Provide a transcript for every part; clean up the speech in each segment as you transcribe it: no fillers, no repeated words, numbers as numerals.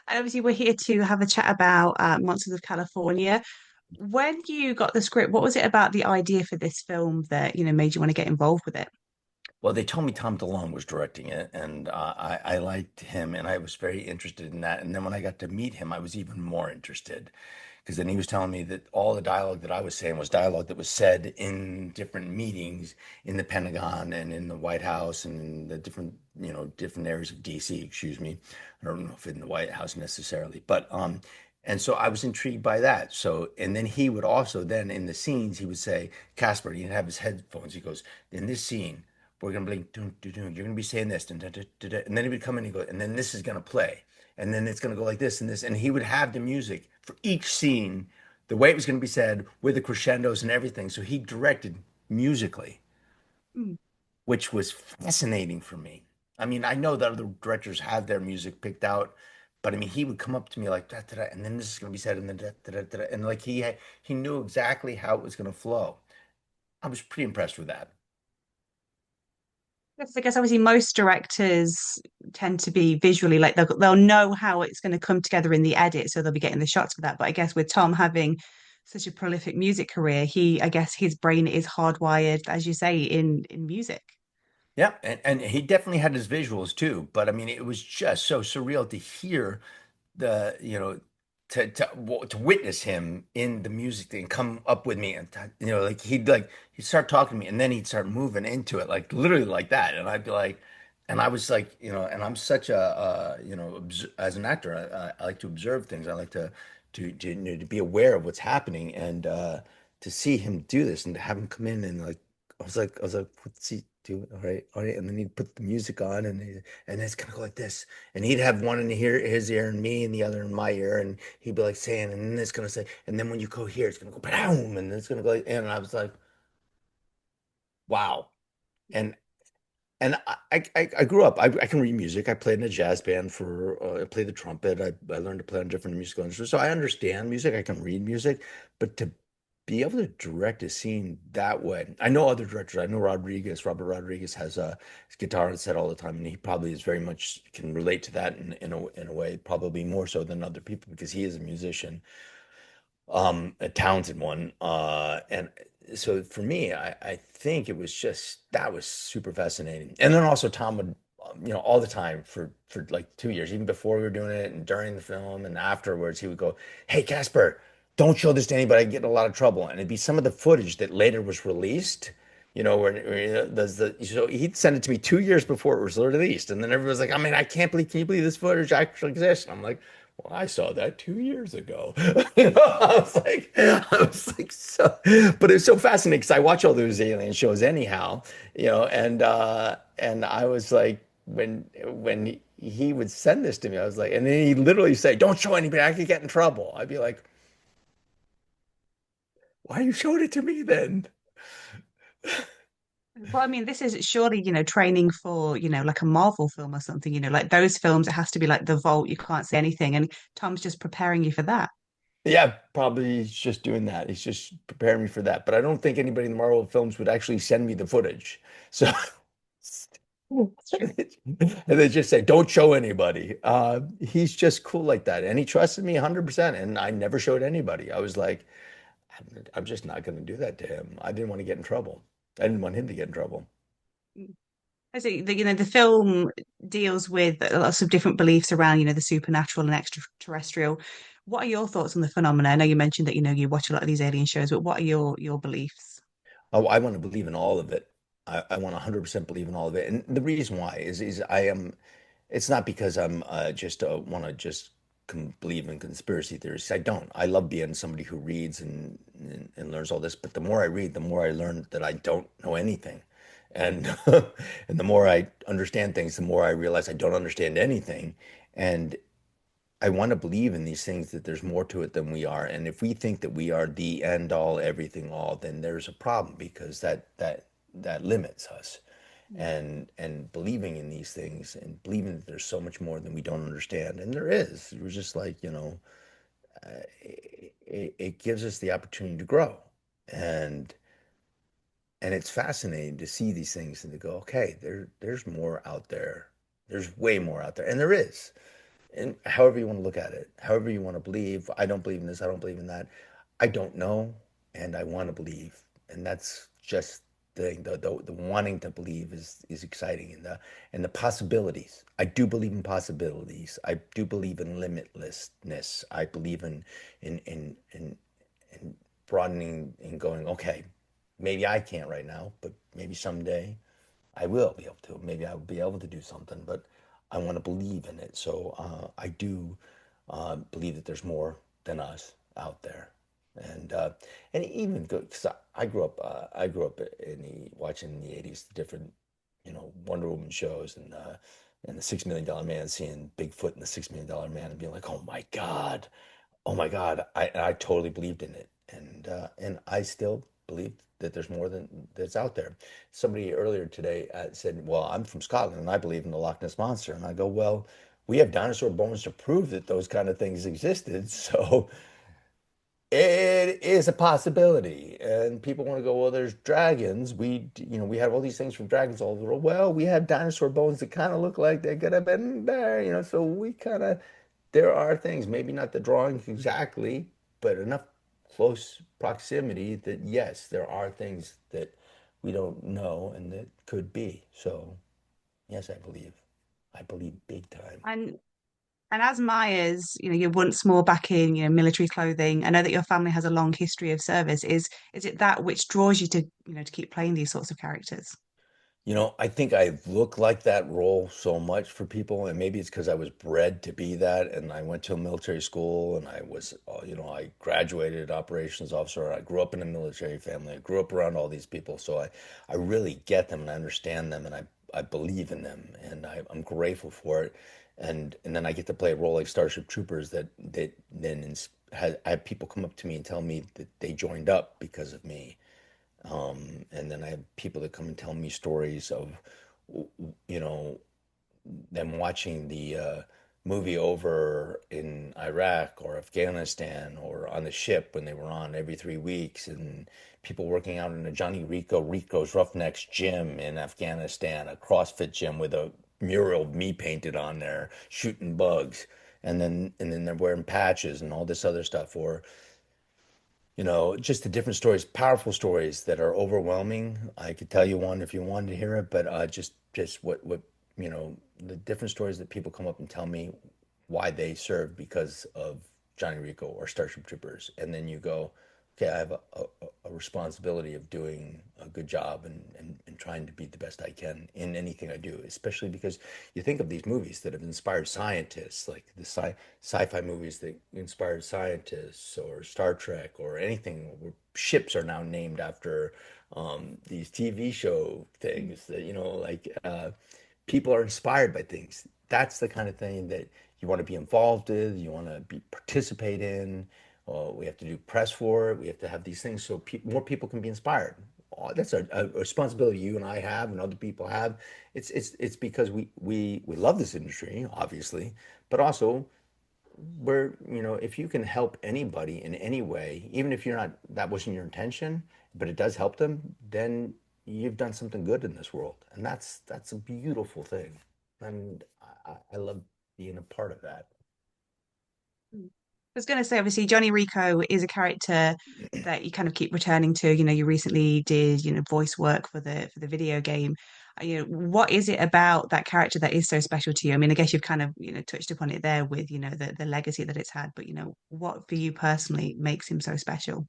And obviously, we're here to have a chat about Monsters of California. When you got the script, what was it about the idea for this film that, made you want to get involved with it? Well, they told me Tom DeLonge was directing it, and I liked him, and I was very interested in that. And then when I got to meet him, I was even more interested because then he was telling me that all the dialogue that I was saying was dialogue that was said in different meetings in the Pentagon and in the White House and in the different areas of DC, excuse me. I don't know if in the White House necessarily, but and so I was intrigued by that. So, and then he would also then in the scenes he would say, Casper, he'd have his headphones. He goes, in this scene we're gonna blink, dun, dun, dun, you're gonna be saying this, dun, dun, dun, dun, dun. And then he would come in and go, and then this is gonna play, and then it's gonna go like this and this, and he would have the music for each scene, the way it was gonna be said, with the crescendos and everything. So he directed musically, Mm. which was fascinating for me. I mean, I know that other directors have their music picked out, but I mean, he would come up to me like da, da, da, and then this is gonna be said, and then da, da, da, da, and like he knew exactly how it was gonna flow. I was pretty impressed with that. Yes, I guess obviously most directors tend to be visually like they'll know how it's going to come together in the edit, so they'll be getting the shots for that. But I guess with Tom having such a prolific music career, I guess his brain is hardwired, as you say, in music. Yeah, and he definitely had his visuals too, but I mean, it was just so surreal to hear to witness him in the music thing, come up with me, and like he'd start talking to me, and then he'd start moving into it, like literally like that, and I'd be like, and I was like, and I'm such a as an actor, I like to observe things, I like to be aware of what's happening, and to see him do this and to have him come in and like. I was like, what's he doing? All right. And then he'd put the music on and it's gonna go like this. And he'd have one in his ear and me and the other in my ear. And he'd be like saying, and then it's gonna say, and then when you go here, it's gonna go boom, and then it's gonna go like, and I was like, wow. And I grew up. I can read music. I played in a jazz band I played the trumpet. I learned to play on different musical instruments. So I understand music. I can read music. But to be able to direct a scene that way, I know other directors. I know Robert Rodriguez has his guitar on set all the time, and he probably is very much can relate to that in a way, probably more so than other people because he is a musician, a talented one. And so for me, I think it was just that was super fascinating. And then also Tom would, all the time for like 2 years, even before we were doing it and during the film and afterwards, he would go, "Hey Casper, don't show this to anybody. I get in a lot of trouble." And it'd be some of the footage that later was released. Where does the so he'd send it to me 2 years before it was released, and then everyone's like, "I mean, I can't believe, can you believe this footage actually exists?" And I'm like, well, I saw that 2 years ago. I was like, so, but it's so fascinating because I watch all those alien shows anyhow, and I was like, when he would send this to me, I was like, and then he'd literally say, "Don't show anybody, I could get in trouble." I'd be like, "Why are you showing it to me then?" Well, I mean, this is surely, training for, like a Marvel film or something, like those films, it has to be like the vault, you can't say anything. And Tom's just preparing you for that. Yeah, probably he's just doing that. He's just preparing me for that. But I don't think anybody in the Marvel films would actually send me the footage. So and they just say, don't show anybody. He's just cool like that. And he trusted me 100%. And I never showed anybody. I was like, I'm just not going to do that to him. I didn't want to get in trouble. I didn't want him to get in trouble. I see the film deals with lots of different beliefs around, the supernatural and extraterrestrial. What are your thoughts on the phenomena? I know you mentioned that, you watch a lot of these alien shows, but what are your beliefs? Oh, I want to believe in all of it. I want to 100% believe in all of it. And the reason why is it's not because I'm just want to just believe in conspiracy theories. I don't. I love being somebody who reads and learns all this. But the more I read, the more I learn that I don't know anything. And and the more I understand things, the more I realize I don't understand anything. And I want to believe in these things that there's more to it than we are. And if we think that we are the end all, everything all, then there's a problem because that limits us. And believing in these things and believing that there's so much more than we don't understand, and there is. We're just like, it gives us the opportunity to grow. And and it's fascinating to see these things and to go, okay, there's more out there. There's way more out there. And there is. and however you want to look at it, however you want to believe. I don't believe in this. I don't believe in that. I don't know, and I want to believe, and that's just the thing. The wanting to believe is exciting, and the possibilities. I do believe in possibilities. I do believe in limitlessness. I believe in broadening and going. Okay, maybe I can't right now, but maybe someday I will be able to. Maybe I'll be able to do something, but I want to believe in it. So I do believe that there's more than us out there, and even because I grew up in the watching in the '80s the different Wonder Woman shows and the $6 Million Man, seeing Bigfoot and the $6 Million Man and being like, oh my God, I totally believed in it, and I still believe that there's more than that's out there. Somebody earlier today said, "Well, I'm from Scotland and I believe in the Loch Ness monster," and I go, "Well, we have dinosaur bones to prove that those kind of things existed, so it is a possibility." And people want to go, "Well, there's dragons. We have all these things from dragons all over the world." Well, we have dinosaur bones that kind of look like they could have been there, so we kind of there are things, maybe not the drawings exactly, but enough close proximity that yes, there are things that we don't know and that could be. So yes, I believe big time. And as Myers, you're once more back in, military clothing. I know that your family has a long history of service. Is it that which draws you to, to keep playing these sorts of characters? I think I look like that role so much for people, and maybe it's because I was bred to be that, and I went to a military school, and I graduated operations officer. I grew up in a military family. I grew up around all these people, so I really get them and I understand them, and I believe in them, and I'm grateful for it. And then I get to play a role like Starship Troopers that then I have people come up to me and tell me that they joined up because of me. And then I have people that come and tell me stories of, you know, them watching the movie over in Iraq or Afghanistan or on the ship when they were on every 3 weeks, and people working out in a Rico's Roughnecks gym in Afghanistan, a CrossFit gym with a mural of me painted on there, shooting bugs, and then they're wearing patches and all this other stuff, or just the different stories, powerful stories that are overwhelming. I could tell you one if you wanted to hear it, but just the different stories that people come up and tell me why they serve because of Johnny Rico or Starship Troopers, and then you go, okay, I have a responsibility of doing a good job and trying to be the best I can in anything I do, especially because you think of these movies that have inspired scientists, like the sci-fi movies that inspired scientists, or Star Trek, or anything where ships are now named after these TV show things that, people are inspired by things. That's the kind of thing that you want to be involved with, you want to participate in. We have to do press for it. We have to have these things so more people can be inspired. That's a responsibility you and I have, and other people have. It's because we love this industry, obviously, but also if you can help anybody in any way, even if that wasn't your intention, but it does help them, then you've done something good in this world, and that's a beautiful thing, and I love being a part of that. I was going to say, obviously, Johnny Rico is a character that you kind of keep returning to. You recently did, voice work for the video game. What is it about that character that is so special to you? I mean, I guess you've kind of, touched upon it there with, the legacy that it's had, but, what for you personally makes him so special?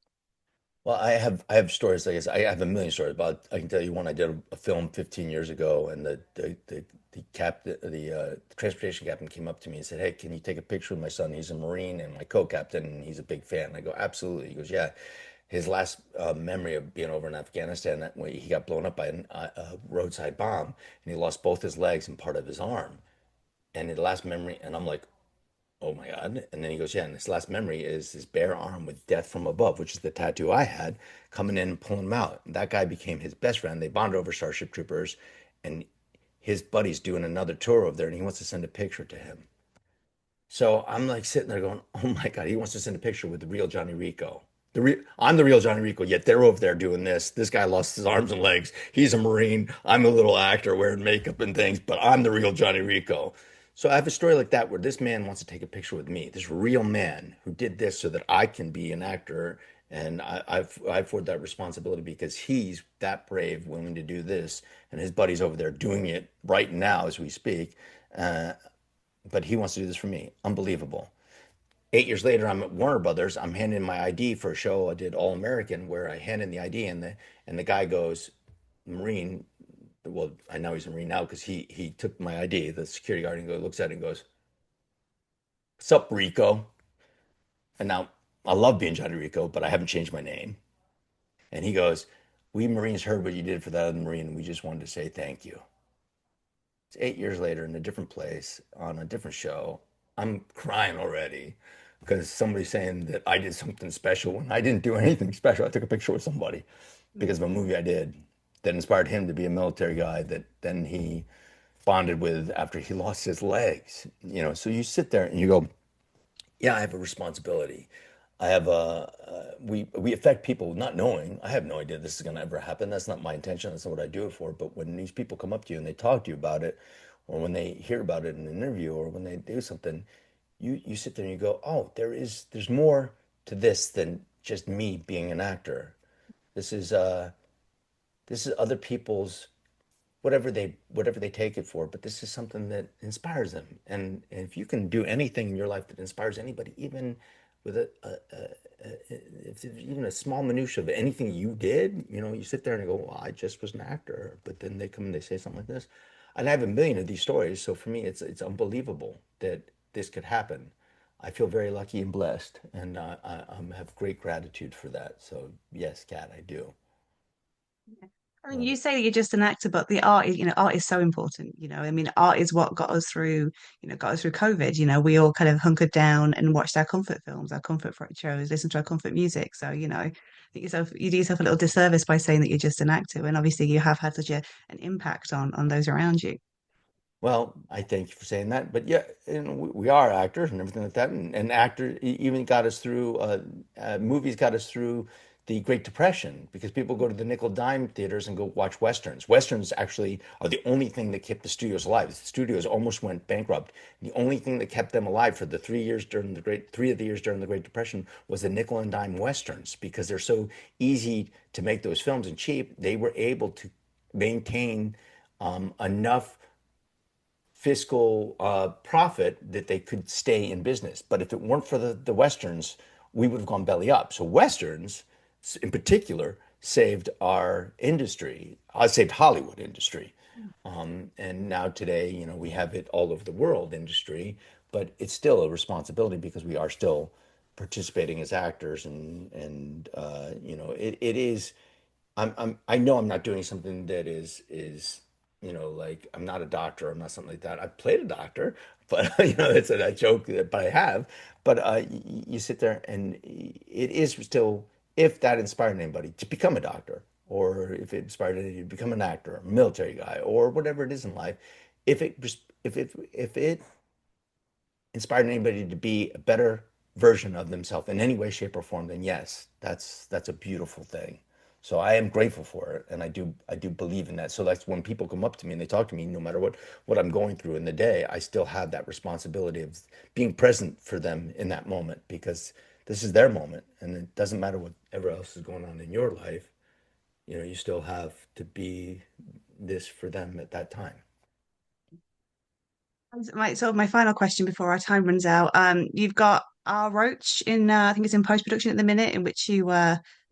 Well, I have stories. I guess I have a million stories, but I can tell you one. I did a film 15 years ago, and the transportation captain came up to me and said, "Hey, can you take a picture with my son? He's a Marine and my co-captain, and he's a big fan." And I go, "Absolutely." He goes, "Yeah." His last memory of being over in Afghanistan, that when he got blown up by a roadside bomb, and he lost both his legs and part of his arm. And the last memory, and I'm like, oh my God. And then he goes, yeah, and his last memory is his bare arm with death from above, which is the tattoo I had, coming in and pulling him out. That guy became his best friend. They bonded over Starship Troopers, and his buddy's doing another tour over there, and he wants to send a picture to him. So I'm like sitting there going, oh my God, he wants to send a picture with the real Johnny Rico. I'm the real Johnny Rico, yet they're over there doing this. This guy lost his arms and legs. He's a Marine. I'm a little actor wearing makeup and things, but I'm the real Johnny Rico. So I have a story like that where this man wants to take a picture with me, this real man who did this so that I can be an actor, and I afford that responsibility because he's that brave, willing to do this, and his buddy's over there doing it right now as we speak. Uh, but he wants to do this for me. Unbelievable. 8 years later, I'm at Warner Brothers. I'm handing in my ID for a show I did All American, where I hand in the ID, and the guy goes, Marine. Well, I know he's a Marine now because he took my ID. The security guard and looks at it and goes, "What's up, Rico?" And now I love being Johnny Rico, but I haven't changed my name. And he goes, "We Marines heard what you did for that other Marine, and we just wanted to say thank you." It's 8 years later in a different place on a different show. I'm crying already because somebody's saying that I did something special when I didn't do anything special. I took a picture with somebody because of a movie I did that inspired him to be a military guy that then he bonded with after he lost his legs. So you sit there and you go, yeah, I have a responsibility. I have we affect people not knowing. I have no idea this is going to ever happen. That's not my intention. That's not what I do it for. But when these people come up to you and they talk to you about it, or when they hear about it in an interview, or when they do something, you sit there and you go, oh, there's more to this than just me being an actor. This is uh this is other people's whatever they take it for, but this is something that inspires them. And if you can do anything in your life that inspires anybody, even with if even a small minutia of anything you did, you sit there and go, well, I just was an actor. But then they come and they say something like this. And I have a million of these stories. So for me, it's unbelievable that this could happen. I feel very lucky and blessed, and I have great gratitude for that. So yes, Kat, I do. I mean, Love you it. say that you're just an actor, but the art is, art is so important. I mean, art is what got us through, got us through COVID. We all kind of hunkered down and watched our comfort films, our comfort shows, listened to our comfort music. So, I think you do yourself a little disservice by saying that you're just an actor. And obviously you have had such an impact on those around you. Well, I thank you for saying that, but yeah, we are actors and everything like that, and actor even got us through. Movies got us through the Great Depression because people go to the nickel dime theaters and go watch westerns. Westerns actually are the only thing that kept the studios alive. The studios almost went bankrupt. The only thing that kept them alive for the 3 years during the great 3 of the years during the Great Depression was the nickel and dime westerns because they're so easy to make those films and cheap. They were able to maintain enough fiscal profit that they could stay in business. But if it weren't for the Westerns, we would have gone belly up. So Westerns, in particular, saved our industry. Saved Hollywood industry. And now today, we have it all over the world industry, but it's still a responsibility because we are still participating as actors and it is I know I'm not doing something that is like I'm not a doctor. I'm not something like that. I played a doctor, but it's a joke that, but I have. But you sit there and it is still, if that inspired anybody to become a doctor, or if it inspired anybody to become an actor, a military guy, or whatever it is in life, if it inspired anybody to be a better version of themselves in any way, shape, or form, then yes, that's a beautiful thing. So I am grateful for it, and I do believe in that. So that's when people come up to me and they talk to me, no matter what I'm going through in the day, I still have that responsibility of being present for them in that moment because this is their moment, and it doesn't matter whatever else is going on in your life. You still have to be this for them at that time. Right, so my final question before our time runs out. You've got our Roach in, I think it's in post-production at the minute, in which you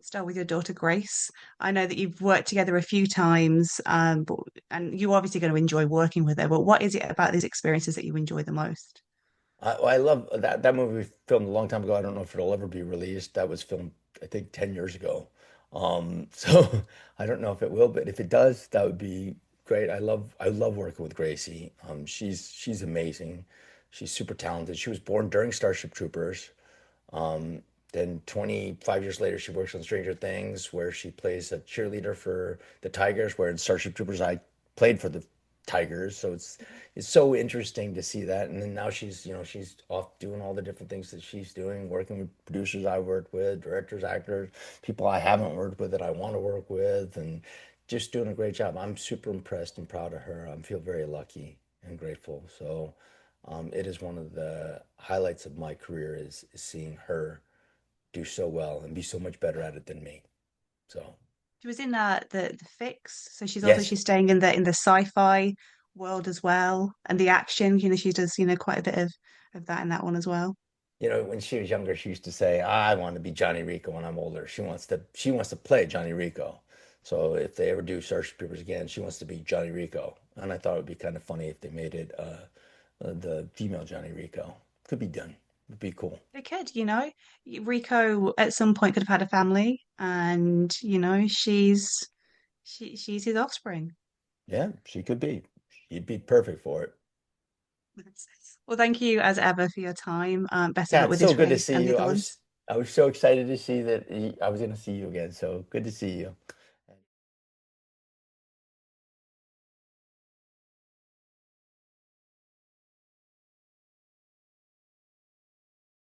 star with your daughter Grace. I know that you've worked together a few times, and you're obviously going to enjoy working with her. But what is it about these experiences that you enjoy the most? I love that movie was filmed a long time ago. I don't know if it'll ever be released. That was filmed, I think, 10 years ago. So I don't know if it will, but if it does, that would be great. I love working with Gracie. She's amazing. She's super talented. She was born during Starship Troopers. Um, then 25 years later, she works on Stranger Things, where she plays a cheerleader for the Tigers, where in Starship Troopers, I played for the Tigers. So it's so interesting to see that. And then now she's off doing all the different things that she's doing, working with producers I worked with, directors, actors, people I haven't worked with that I want to work with, and just doing a great job. I'm super impressed and proud of her. I feel very lucky and grateful. So It is one of the highlights of my career is seeing her do so well and be so much better at it than me. So She was in the Fix, so yes, she's staying in the sci-fi world as well, and the action. She does quite a bit of that in that one as well. when she was younger, she used to say, "I want to be Johnny Rico when I'm older." She wants to play Johnny Rico. So if they ever do Starship Troopers again, she wants to be Johnny Rico. And I thought it would be kind of funny if they made it the female Johnny Rico. Could be done. Would be cool. They could, Rico at some point could have had a family, and she's his offspring. Yeah, she could be. She'd be perfect for it. Well, thank you as ever for your time. Best of Yeah, luck it's with so this good to race see and the you. other I ones. was I was so excited to see that I was going to see you again. So good to see you.